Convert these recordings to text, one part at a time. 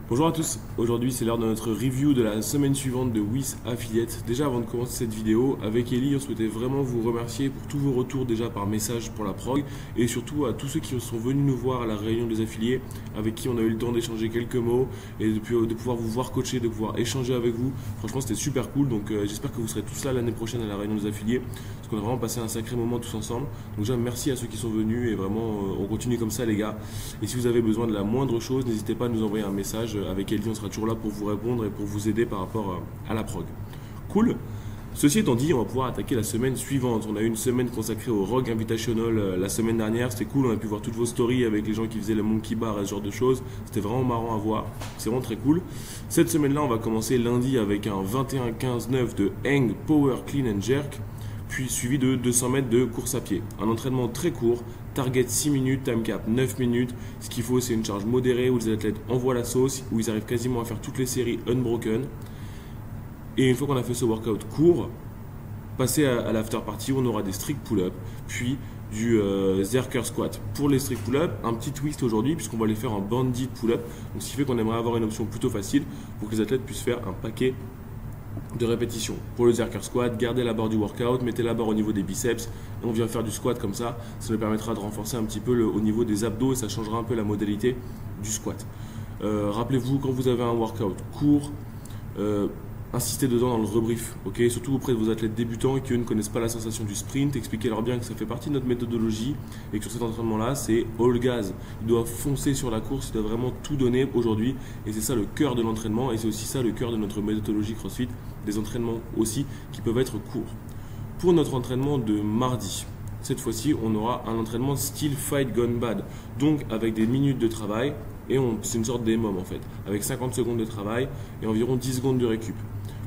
Bonjour à tous, aujourd'hui c'est l'heure de notre review de la semaine suivante de WIS Affiliate. Déjà avant de commencer cette vidéo, avec Ellie on souhaitait vraiment vous remercier pour tous vos retours déjà par message pour la prog et surtout à tous ceux qui sont venus nous voir à la réunion des affiliés avec qui on a eu le temps d'échanger quelques mots et de pouvoir vous voir coacher, de pouvoir échanger avec vous. Franchement c'était super cool, donc j'espère que vous serez tous là l'année prochaine à la réunion des affiliés parce qu'on a vraiment passé un sacré moment tous ensemble. Donc déjà merci à ceux qui sont venus et vraiment on continue comme ça les gars. Et si vous avez besoin de la moindre chose, n'hésitez pas à nous envoyer un message. Avec Ellie, on sera toujours là pour vous répondre et pour vous aider par rapport à la prog. Cool. Ceci étant dit, on va pouvoir attaquer la semaine suivante. On a eu une semaine consacrée au Rogue Invitational la semaine dernière. C'était cool, on a pu voir toutes vos stories avec les gens qui faisaient le Monkey Bar et ce genre de choses. C'était vraiment marrant à voir. C'est vraiment très cool. Cette semaine-là, on va commencer lundi avec un 21-15-9 de Hang Power Clean and Jerk, puis suivi de 200 mètres de course à pied. Un entraînement très court, target 6 minutes, time cap 9 minutes. Ce qu'il faut, c'est une charge modérée où les athlètes envoient la sauce, où ils arrivent quasiment à faire toutes les séries unbroken. Et une fois qu'on a fait ce workout court, passer à l'after party où on aura des strict pull-up, puis du Zerker squat. Pour les strict pull-up, un petit twist aujourd'hui puisqu'on va les faire en bandit pull-up. Donc ce qui fait qu'on aimerait avoir une option plutôt facile pour que les athlètes puissent faire un paquet de répétitions. Pour le Zerker squat, gardez la barre du workout, mettez la barre au niveau des biceps et on vient faire du squat comme ça. Ça nous permettra de renforcer un petit peu au niveau des abdos et ça changera un peu la modalité du squat. Rappelez-vous, quand vous avez un workout court, insistez dedans dans le rebrief, ok, surtout auprès de vos athlètes débutants qui eux ne connaissent pas la sensation du sprint. Expliquez-leur bien que ça fait partie de notre méthodologie et que sur cet entraînement-là, c'est all gas. Ils doivent foncer sur la course, ils doivent vraiment tout donner aujourd'hui et c'est ça le cœur de l'entraînement et c'est aussi ça le cœur de notre méthodologie CrossFit, des entraînements aussi qui peuvent être courts. Pour notre entraînement de mardi, cette fois-ci, on aura un entraînement style Fight Gone Bad, donc avec des minutes de travail et c'est une sorte d'émum en fait, avec 50 secondes de travail et environ 10 secondes de récup.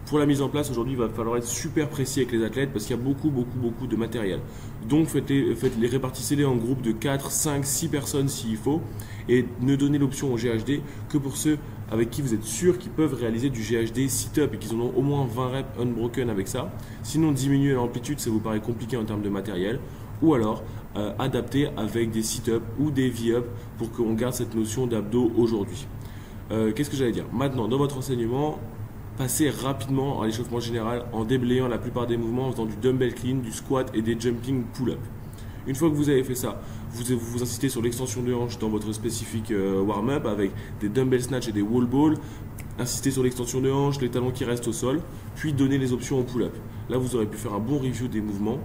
Pour la mise en place, aujourd'hui, il va falloir être super précis avec les athlètes parce qu'il y a beaucoup de matériel. Donc, répartissez-les en groupes de 4, 5, 6 personnes s'il faut et ne donnez l'option au GHD que pour ceux avec qui vous êtes sûr qu'ils peuvent réaliser du GHD sit-up et qu'ils en ont au moins 20 reps unbroken avec ça. Sinon, diminuer l'amplitude, ça vous paraît compliqué en termes de matériel. Ou alors, adapter avec des sit-up ou des V-up pour qu'on garde cette notion d'abdos aujourd'hui. Qu'est-ce que j'allais dire? Maintenant, dans votre enseignement, passez rapidement à l'échauffement général en déblayant la plupart des mouvements en faisant du dumbbell clean, du squat et des jumping pull-up. Une fois que vous avez fait ça, vous insistez sur l'extension de hanche dans votre spécifique warm-up avec des dumbbell snatch et des wall ball. Insistez sur l'extension de hanche, les talons qui restent au sol, puis donnez les options au pull-up. Là, vous aurez pu faire un bon review des mouvements.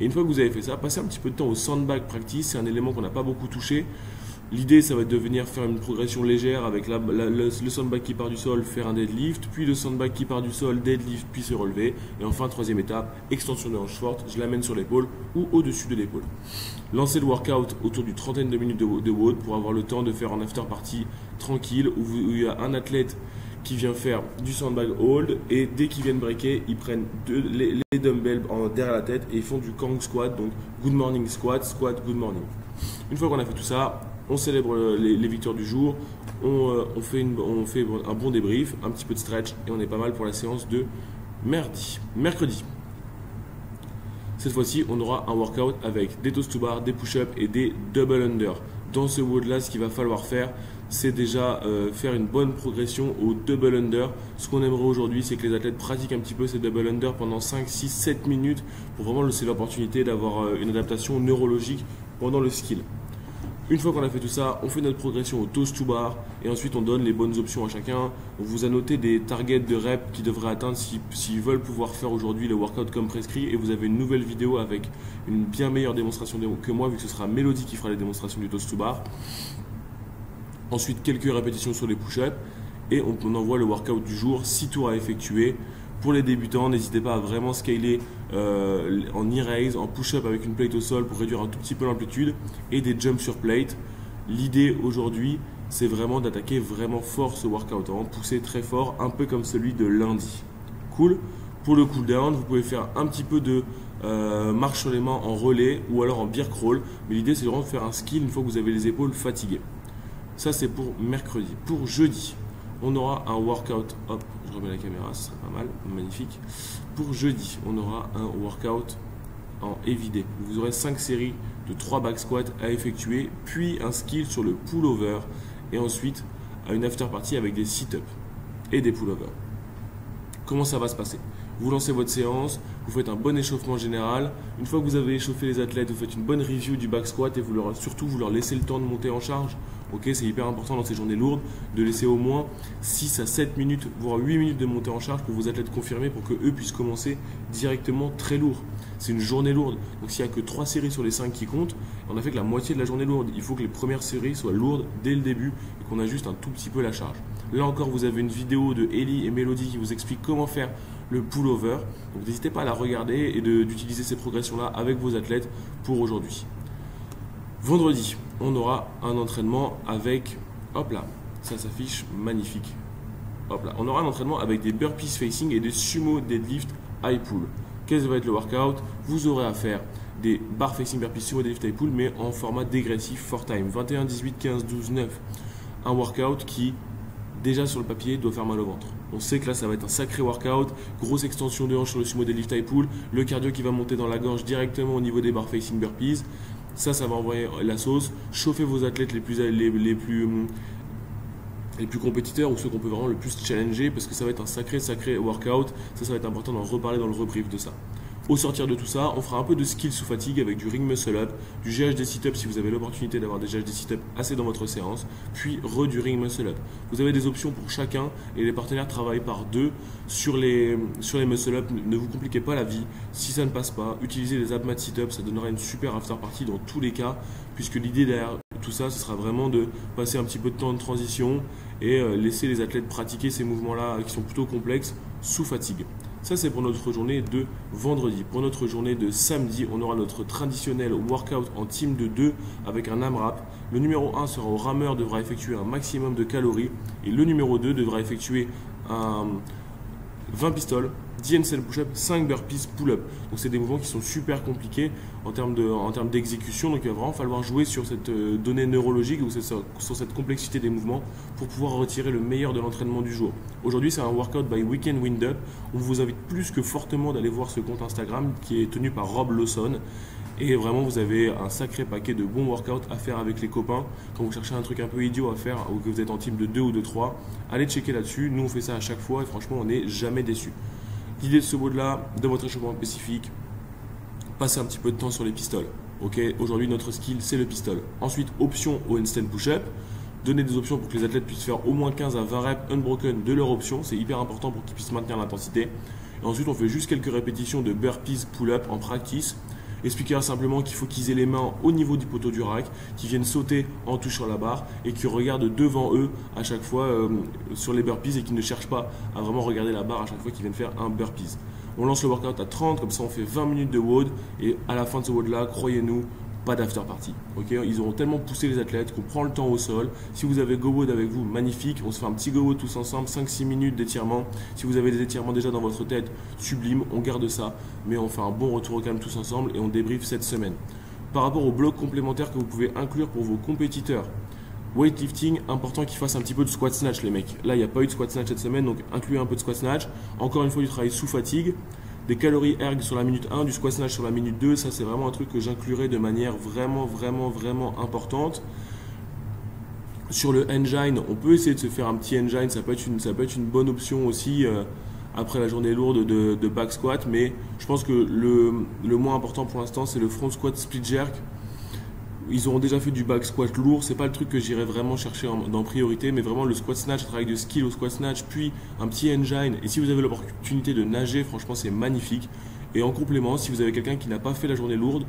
Et une fois que vous avez fait ça, passez un petit peu de temps au sandbag practice. C'est un élément qu'on n'a pas beaucoup touché. L'idée, ça va être de venir faire une progression légère avec le sandbag qui part du sol, faire un deadlift, puis le sandbag qui part du sol, deadlift, puis se relever. Et enfin, troisième étape, extension de hanche forte, je l'amène sur l'épaule ou au-dessus de l'épaule. Lancez le workout autour d'une trentaine de minutes de WOD pour avoir le temps de faire en after party tranquille où il y a un athlète qui vient faire du sandbag hold et dès qu'ils viennent breaker, ils prennent les dumbbells derrière la tête et ils font du Kang squat, donc good morning squat, squat, good morning. Une fois qu'on a fait tout ça, on célèbre les victoires du jour, on fait un bon débrief, un petit peu de stretch et on est pas mal pour la séance de mercredi. Cette fois-ci, on aura un workout avec des toes to bar, des push-ups et des double under. Dans ce WOD-là, ce qu'il va falloir faire, c'est déjà faire une bonne progression au double under. Ce qu'on aimerait aujourd'hui, c'est que les athlètes pratiquent un petit peu ces double under pendant 5, 6, 7 minutes pour vraiment laisser l'opportunité d'avoir une adaptation neurologique pendant le skill. Une fois qu'on a fait tout ça, on fait notre progression au toes to bar et ensuite on donne les bonnes options à chacun. On vous a noté des targets de reps qu'ils devraient atteindre s'ils veulent pouvoir faire aujourd'hui le workout comme prescrit et vous avez une nouvelle vidéo avec une bien meilleure démonstration que moi vu que ce sera Mélodie qui fera les démonstrations du toes to bar. Ensuite quelques répétitions sur les push-ups et on envoie le workout du jour, 6 tours à effectuer. Pour les débutants, n'hésitez pas à vraiment scaler en knee raise, en push-up avec une plate au sol pour réduire un tout petit peu l'amplitude et des jumps sur plate. L'idée aujourd'hui, c'est vraiment d'attaquer vraiment fort ce workout, en pousser très fort, un peu comme celui de lundi. Cool. Pour le cool down, vous pouvez faire un petit peu de marche sur les mains en relais ou alors en beer crawl, mais l'idée c'est vraiment de faire un skill une fois que vous avez les épaules fatiguées. Ça c'est pour mercredi. Pour jeudi, on aura un workout, hop, je remets la caméra, ce sera pas mal, magnifique. Pour jeudi, on aura un workout en évidé. Vous aurez 5 séries de 3 back squats à effectuer, puis un skill sur le pullover, et ensuite à une after party avec des sit-ups et des pull-overs. Comment ça va se passer? Vous lancez votre séance, vous faites un bon échauffement général. Une fois que vous avez échauffé les athlètes, vous faites une bonne review du back squat et surtout vous leur laissez le temps de monter en charge. Ok, c'est hyper important dans ces journées lourdes de laisser au moins 6 à 7 minutes, voire 8 minutes de montée en charge pour vos athlètes confirmés pour qu'eux puissent commencer directement très lourd. C'est une journée lourde, donc s'il n'y a que 3 séries sur les 5 qui comptent, on a fait que la moitié de la journée lourde. Il faut que les premières séries soient lourdes dès le début et qu'on ajuste un tout petit peu la charge. Là encore, vous avez une vidéo de Ellie et Mélodie qui vous expliquent comment faire le pullover. Donc n'hésitez pas à la regarder et d'utiliser ces progressions-là avec vos athlètes pour aujourd'hui. Vendredi, on aura un entraînement avec, hop là, ça s'affiche magnifique. Hop là, on aura un entraînement avec des burpees facing et des sumo deadlift high pull. Quel va être le workout? Vous aurez à faire des bar facing burpees sumo deadlift high pull mais en format dégressif 4 time, 21, 18, 15, 12, 9. Un workout qui déjà sur le papier doit faire mal au ventre. On sait que là ça va être un sacré workout, grosse extension de hanche sur le sumo deadlift high pull, le cardio qui va monter dans la gorge directement au niveau des bar facing burpees. Ça va envoyer la sauce. Chauffez vos athlètes les plus compétiteurs ou ceux qu'on peut vraiment le plus challenger parce que ça va être un sacré workout. Ça va être important d'en reparler dans le rebrief de ça. Au sortir de tout ça, on fera un peu de skill sous fatigue avec du ring muscle up, du GHD sit-up si vous avez l'opportunité d'avoir des GHD sit-up assez dans votre séance, puis du ring muscle up. Vous avez des options pour chacun et les partenaires travaillent par deux sur les muscle up. Ne vous compliquez pas la vie. Si ça ne passe pas, utilisez les ab mat sit-up, ça donnera une super after party dans tous les cas, puisque l'idée derrière tout ça, ce sera vraiment de passer un petit peu de temps de transition et laisser les athlètes pratiquer ces mouvements-là qui sont plutôt complexes sous fatigue. Ça, c'est pour notre journée de vendredi. Pour notre journée de samedi, on aura notre traditionnel workout en team de 2 avec un AMRAP. Le numéro 1 sera au rameur, devra effectuer un maximum de calories. Et le numéro 2 devra effectuer un 20 pistoles, 10 handstand push-up, 5 burpees pull-up. Donc c'est des mouvements qui sont super compliqués en termes d'exécution. Donc il va vraiment falloir jouer sur cette donnée neurologique ou sur cette complexité des mouvements pour pouvoir retirer le meilleur de l'entraînement du jour. Aujourd'hui c'est un workout by Weekend Wind Up. On vous invite plus que fortement d'aller voir ce compte Instagram qui est tenu par Rob Lawson. Et vraiment, vous avez un sacré paquet de bons workouts à faire avec les copains. Quand vous cherchez un truc un peu idiot à faire ou que vous êtes en team de 2 ou de 3, allez checker là-dessus. Nous, on fait ça à chaque fois et franchement, on n'est jamais déçus. L'idée de ce mode-là, de votre échauffement spécifique, passez un petit peu de temps sur les pistoles. Ok, aujourd'hui, notre skill, c'est le pistol. Ensuite, option au handstand push-up. Donner des options pour que les athlètes puissent faire au moins 15 à 20 reps unbroken de leur option. C'est hyper important pour qu'ils puissent maintenir l'intensité. Et ensuite, on fait juste quelques répétitions de burpees pull-up en practice. Expliquer simplement qu'il faut qu'ils aient les mains au niveau du poteau du rack, qu'ils viennent sauter en touchant la barre et qu'ils regardent devant eux à chaque fois sur les burpees et qu'ils ne cherchent pas à vraiment regarder la barre à chaque fois qu'ils viennent faire un burpees. On lance le workout à 30, comme ça on fait 20 minutes de WOD et à la fin de ce WOD là, croyez-nous, pas d'after party. Okay, ils auront tellement poussé les athlètes qu'on prend le temps au sol. Si vous avez GoWOD avec vous, magnifique. On se fait un petit GoWOD tous ensemble, 5-6 minutes d'étirement. Si vous avez des étirements déjà dans votre tête, sublime, on garde ça. Mais on fait un bon retour au calme tous ensemble et on débriefe cette semaine. Par rapport au bloc complémentaire que vous pouvez inclure pour vos compétiteurs, weightlifting, important qu'ils fassent un petit peu de squat snatch les mecs. Là, il n'y a pas eu de squat snatch cette semaine, donc incluez un peu de squat snatch. Encore une fois, du travail sous fatigue. Des calories erg sur la minute 1, du squat snatch sur la minute 2, ça c'est vraiment un truc que j'inclurai de manière vraiment importante. Sur le engine, on peut essayer de se faire un petit engine, ça peut être une bonne option aussi après la journée lourde de back squat, mais je pense que le moins important pour l'instant c'est le front squat split jerk. Ils auront déjà fait du back squat lourd, c'est pas le truc que j'irai vraiment chercher en priorité, mais vraiment le squat snatch, travail de skill au squat snatch, puis un petit engine. Et si vous avez l'opportunité de nager, franchement c'est magnifique. Et en complément, si vous avez quelqu'un qui n'a pas fait la journée lourde,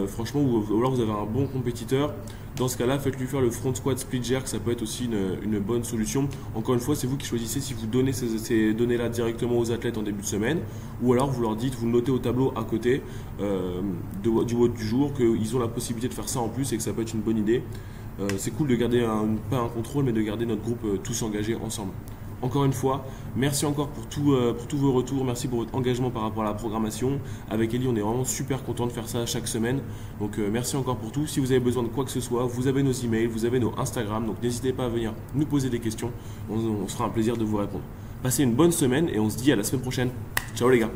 franchement, ou alors vous avez un bon compétiteur, dans ce cas-là, faites-lui faire le front squat split jerk, ça peut être aussi une bonne solution. Encore une fois, c'est vous qui choisissez si vous donnez ces données-là directement aux athlètes en début de semaine, ou alors vous leur dites, vous le notez au tableau à côté du WOD du jour, qu'ils ont la possibilité de faire ça en plus et que ça peut être une bonne idée. C'est cool de garder pas un contrôle, mais de garder notre groupe tous engagés ensemble. Encore une fois, merci encore pour tous vos retours, merci pour votre engagement par rapport à la programmation. Avec Ellie, on est vraiment super content de faire ça chaque semaine. Donc merci encore pour tout. Si vous avez besoin de quoi que ce soit, vous avez nos emails, vous avez nos Instagram, donc n'hésitez pas à venir nous poser des questions. On se fera un plaisir de vous répondre. Passez une bonne semaine et on se dit à la semaine prochaine. Ciao les gars.